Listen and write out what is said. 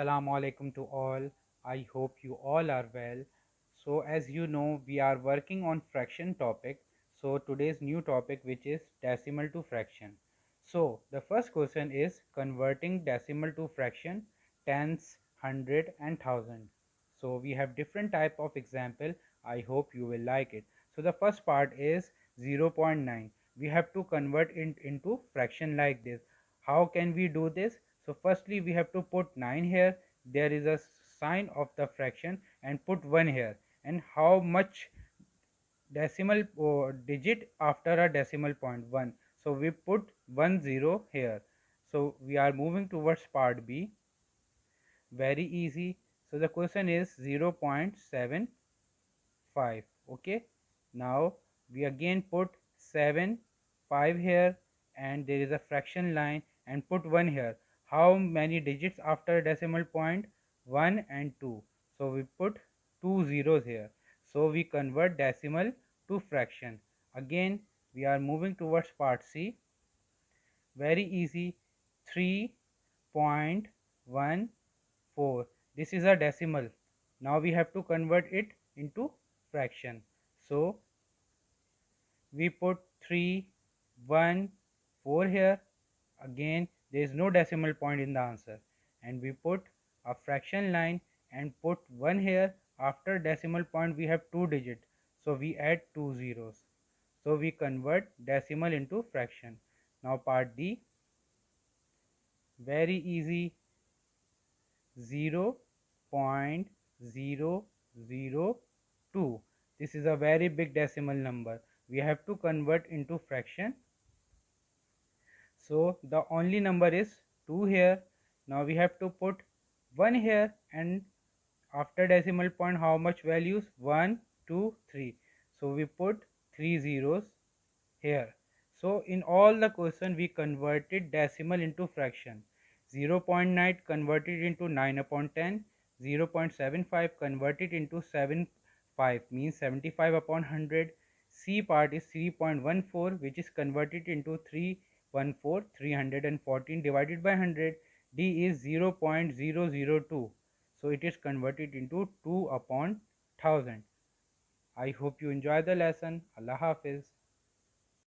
Assalamu alaikum to all. I hope you all are well. So as you know, we are working on fraction topic. So today's new topic, which is decimal to fraction. So the first question is converting decimal to fraction, tens, hundred and thousand. So we have different type of example. I hope you will like it. So the first part is 0 0.9. We have to convert it into fraction like this. How can we do this? So firstly we have to put 9 here. There is a sign of the fraction and put 1 here. And how much decimal digit after a decimal point? 1. So we put 10 here. So we are moving towards part B. Very easy. So the question is 0.75. Okay, now we again put 7 5 here, and there is a fraction line, and put 1 here. How many digits after decimal point? 1 and 2. So we put 2 zeros here. So we convert decimal to fraction. Again we are moving towards part C. Very easy. 3.14. This is a decimal. Now we have to convert it into fraction. So we put 3 1 4 here. Again there is no decimal point in the answer, and we put a fraction line and put 1 here. After decimal point we have 2 digits, so we add 2 zeros. So we convert decimal into fraction. Now part D. Very easy. 0.002. This is a very big decimal number. We have to convert into fraction. So the only number is 2 here. Now we have to put 1 here, and after decimal point how much values? 1 2 3. So we put 3 zeros here. So in all the question we converted decimal into fraction. 0.9 converted into 9 upon 10, 0.75 converted into 75 means 75 upon 100. C part is 3.14, which is converted into 314, 314 divided by 100. D is 0.002, so it is converted into 2 upon 1000. I hope you enjoy the lesson. Allah Hafiz.